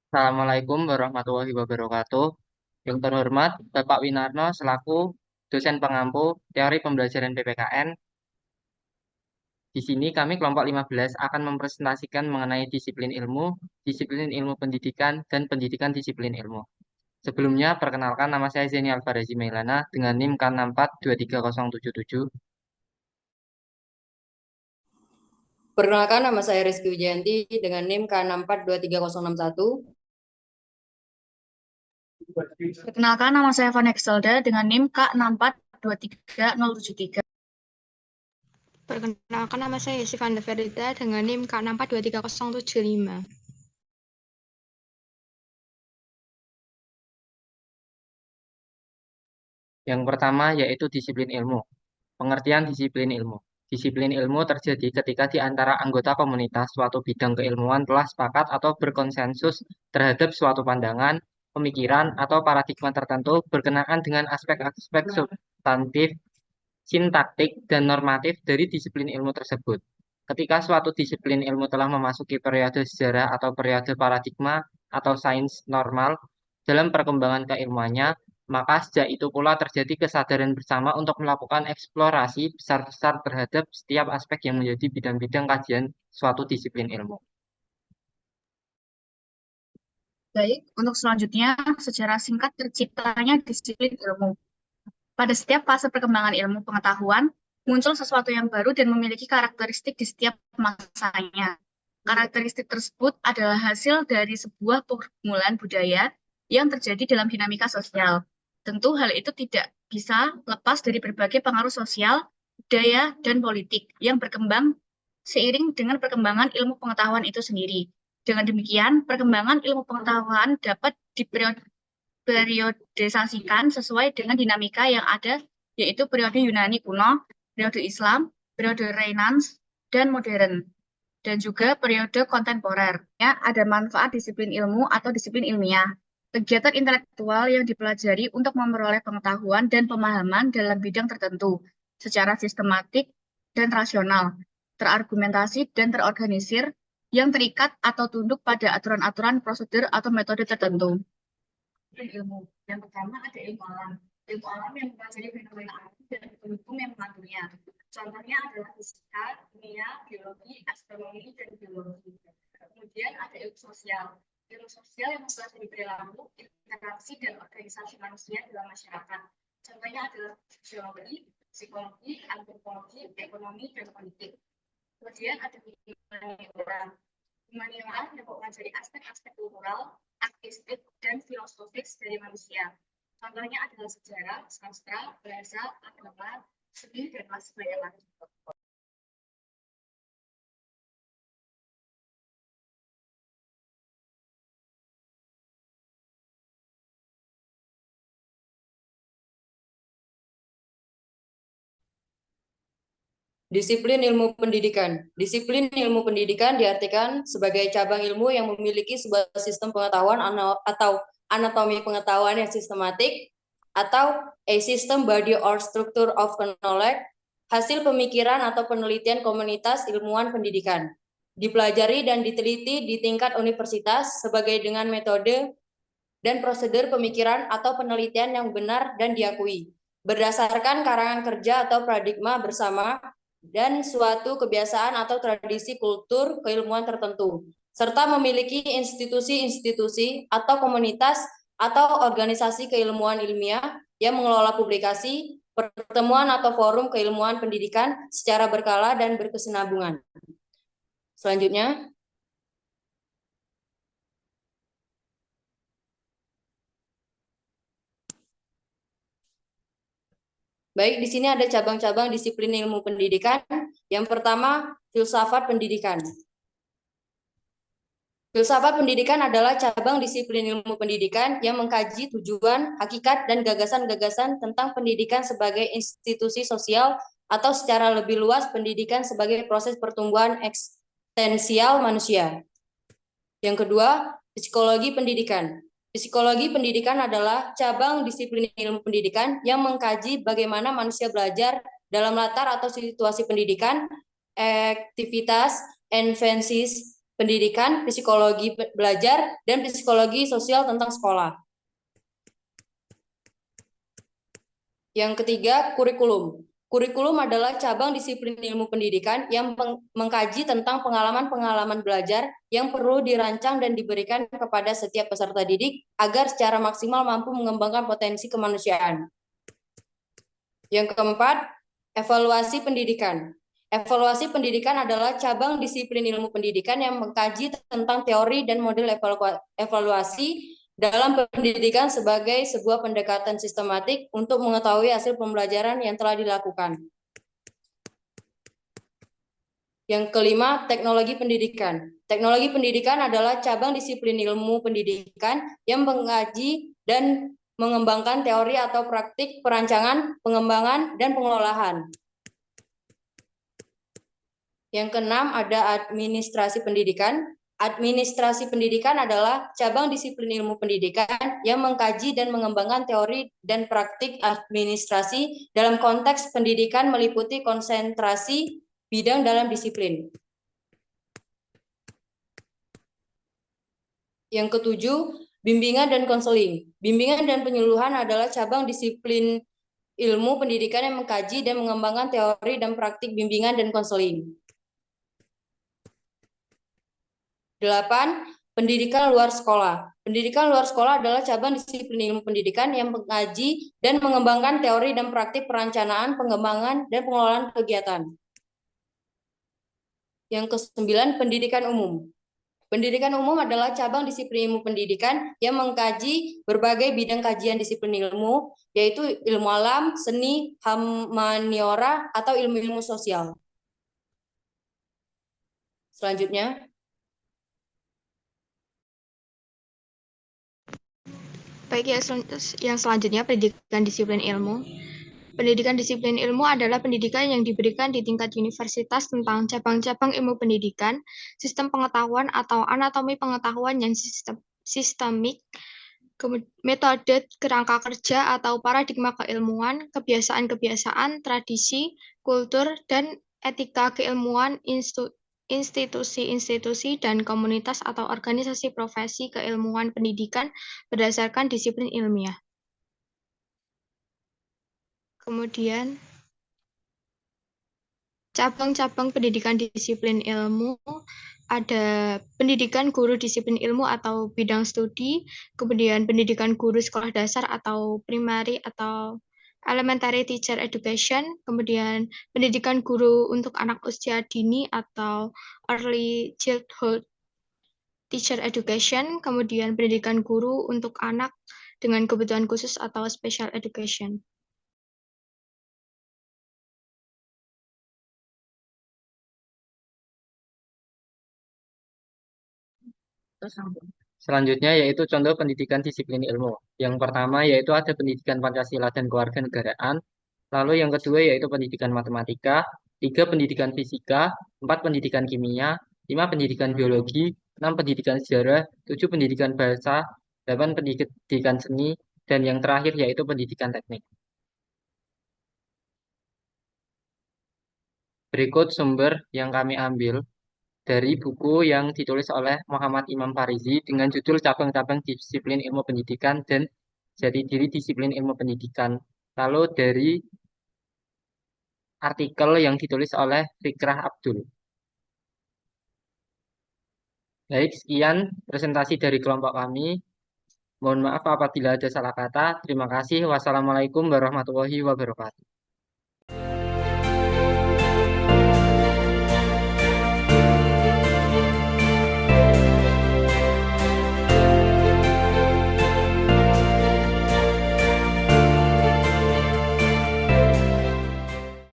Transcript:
Assalamualaikum warahmatullahi wabarakatuh. Yang terhormat Bapak Winarno selaku dosen pengampu teori pembelajaran PPKN. Di sini kami kelompok 15 akan mempresentasikan mengenai disiplin ilmu pendidikan, dan pendidikan disiplin ilmu. Sebelumnya, perkenalkan nama saya Zeni Alfarazi Mailana dengan NIM K6423077. Perkenalkan, nama saya Rizky Wijayanti dengan NIM K6423061. Perkenalkan, nama saya Vanessa Exelda dengan NIM K6423073. Perkenalkan, nama saya Yesifanda Ferida dengan NIM K6423075. Yang pertama yaitu disiplin ilmu. Pengertian disiplin ilmu. Disiplin ilmu terjadi ketika di antara anggota komunitas suatu bidang keilmuan telah sepakat atau berkonsensus terhadap suatu pandangan, pemikiran, atau paradigma tertentu berkenaan dengan aspek-aspek substantif, sintaktik, dan normatif dari disiplin ilmu tersebut. Ketika suatu disiplin ilmu telah memasuki periode sejarah atau periode paradigma atau sains normal dalam perkembangan keilmuannya, maka sejak itu pula terjadi kesadaran bersama untuk melakukan eksplorasi besar-besar terhadap setiap aspek yang menjadi bidang-bidang kajian suatu disiplin ilmu. Baik, untuk selanjutnya, secara singkat terciptanya disiplin ilmu. Pada setiap fase perkembangan ilmu pengetahuan, muncul sesuatu yang baru dan memiliki karakteristik di setiap masanya. Karakteristik tersebut adalah hasil dari sebuah pergumulan budaya yang terjadi dalam dinamika sosial. Tentu hal itu tidak bisa lepas dari berbagai pengaruh sosial, budaya, dan politik yang berkembang seiring dengan perkembangan ilmu pengetahuan itu sendiri. Dengan demikian, perkembangan ilmu pengetahuan dapat diperiodisasikan sesuai dengan dinamika yang ada, yaitu periode Yunani kuno, periode Islam, periode Renaissance, dan modern, dan juga periode kontemporer. Ya, ada manfaat disiplin ilmu atau disiplin ilmiah. Kegiatan intelektual yang dipelajari untuk memperoleh pengetahuan dan pemahaman dalam bidang tertentu secara sistematik dan rasional, terargumentasi dan terorganisir, yang terikat atau tunduk pada aturan-aturan, prosedur, atau metode tertentu. Ilmu. Yang pertama ada ilmu alam. Ilmu alam yang mempelajari fenomena alam dan hukum yang mengaturnya. Contohnya adalah fisika, kimia, biologi, astronomi, dan biologi. Kemudian ada ilmu sosial. Ilmu sosial yang mempelajari perilaku, interaksi, dan organisasi manusia dalam masyarakat. Contohnya adalah sosiologi, psikologi, antropologi, ekonomi, dan politik. Kemudian ada humaniora. Humaniora yang mempelajari aspek-aspek kultural, artistik, dan filosofis dari manusia. Contohnya adalah sejarah, sastra, bahasa, agama, seni, dan masih banyak lagi. Disiplin ilmu pendidikan. Disiplin ilmu pendidikan diartikan sebagai cabang ilmu yang memiliki sebuah sistem pengetahuan atau anatomi pengetahuan yang sistematik, atau a system, body, or structure of knowledge, hasil pemikiran atau penelitian komunitas ilmuwan pendidikan. Dipelajari dan diteliti di tingkat universitas sebagai dengan metode dan prosedur pemikiran atau penelitian yang benar dan diakui, berdasarkan karangan kerja atau paradigma bersama dan suatu kebiasaan atau tradisi kultur keilmuan tertentu, serta memiliki institusi-institusi atau komunitas atau organisasi keilmuan ilmiah yang mengelola publikasi, pertemuan atau forum keilmuan pendidikan secara berkala dan berkesinambungan. Selanjutnya, baik, di sini ada cabang-cabang disiplin ilmu pendidikan. Yang pertama, filsafat pendidikan. Filsafat pendidikan adalah cabang disiplin ilmu pendidikan yang mengkaji tujuan, hakikat, dan gagasan-gagasan tentang pendidikan sebagai institusi sosial, atau secara lebih luas pendidikan sebagai proses pertumbuhan eksistensial manusia. Yang kedua, psikologi pendidikan. Psikologi pendidikan adalah cabang disiplin ilmu pendidikan yang mengkaji bagaimana manusia belajar dalam latar atau situasi pendidikan, aktivitas, invensis, pendidikan, psikologi belajar, dan psikologi sosial tentang sekolah. Yang ketiga, kurikulum. Kurikulum adalah cabang disiplin ilmu pendidikan yang mengkaji tentang pengalaman-pengalaman belajar yang perlu dirancang dan diberikan kepada setiap peserta didik agar secara maksimal mampu mengembangkan potensi kemanusiaan. Yang keempat, evaluasi pendidikan. Evaluasi pendidikan adalah cabang disiplin ilmu pendidikan yang mengkaji tentang teori dan model evaluasi dalam pendidikan sebagai sebuah pendekatan sistematik untuk mengetahui hasil pembelajaran yang telah dilakukan. Yang kelima, teknologi pendidikan. Teknologi pendidikan adalah cabang disiplin ilmu pendidikan yang mengkaji dan mengembangkan teori atau praktik perancangan, pengembangan, dan pengelolaan. Yang keenam, ada administrasi pendidikan. Administrasi pendidikan adalah cabang disiplin ilmu pendidikan yang mengkaji dan mengembangkan teori dan praktik administrasi dalam konteks pendidikan meliputi konsentrasi bidang dalam disiplin. Yang ketujuh, bimbingan dan konseling. Bimbingan dan penyuluhan adalah cabang disiplin ilmu pendidikan yang mengkaji dan mengembangkan teori dan praktik bimbingan dan konseling. 8. Pendidikan luar sekolah. Pendidikan luar sekolah adalah cabang disiplin ilmu pendidikan yang mengkaji dan mengembangkan teori dan praktik perencanaan, pengembangan, dan pengelolaan kegiatan. Yang ke-9, pendidikan umum. Pendidikan umum adalah cabang disiplin ilmu pendidikan yang mengkaji berbagai bidang kajian disiplin ilmu, yaitu ilmu alam, seni, humaniora, atau ilmu-ilmu sosial. Selanjutnya, Baik, yang selanjutnya pendidikan disiplin ilmu. Pendidikan disiplin ilmu adalah pendidikan yang diberikan di tingkat universitas tentang cabang-cabang ilmu pendidikan, sistem pengetahuan atau anatomi pengetahuan yang sistemik, metode kerangka kerja atau paradigma keilmuan, kebiasaan-kebiasaan, tradisi, kultur, dan etika keilmuan, institusi-institusi dan komunitas atau organisasi profesi keilmuan pendidikan berdasarkan disiplin ilmiah. Kemudian, cabang-cabang pendidikan disiplin ilmu ada pendidikan guru disiplin ilmu atau bidang studi, kemudian pendidikan guru sekolah dasar atau primary atau elementary teacher education, kemudian pendidikan guru untuk anak usia dini atau early childhood teacher education, kemudian pendidikan guru untuk anak dengan kebutuhan khusus atau special education. Selanjutnya yaitu contoh pendidikan disiplin ilmu. Yang pertama yaitu ada pendidikan Pancasila dan Kewarganegaraan, lalu yang kedua yaitu pendidikan matematika, 3 pendidikan fisika, 4 pendidikan kimia, 5 pendidikan biologi, 6 pendidikan sejarah, 7 pendidikan bahasa, 8 pendidikan seni, dan yang terakhir yaitu pendidikan teknik. Berikut sumber yang kami ambil dari buku yang ditulis oleh Muhammad Imam Farizi dengan judul Cabang-cabang Disiplin Ilmu Pendidikan dan Jati Diri Disiplin Ilmu Pendidikan. Lalu dari artikel yang ditulis oleh Fikrah Abdul. Baik, sekian presentasi dari kelompok kami. Mohon maaf apabila ada salah kata. Terima kasih. Wassalamualaikum warahmatullahi wabarakatuh.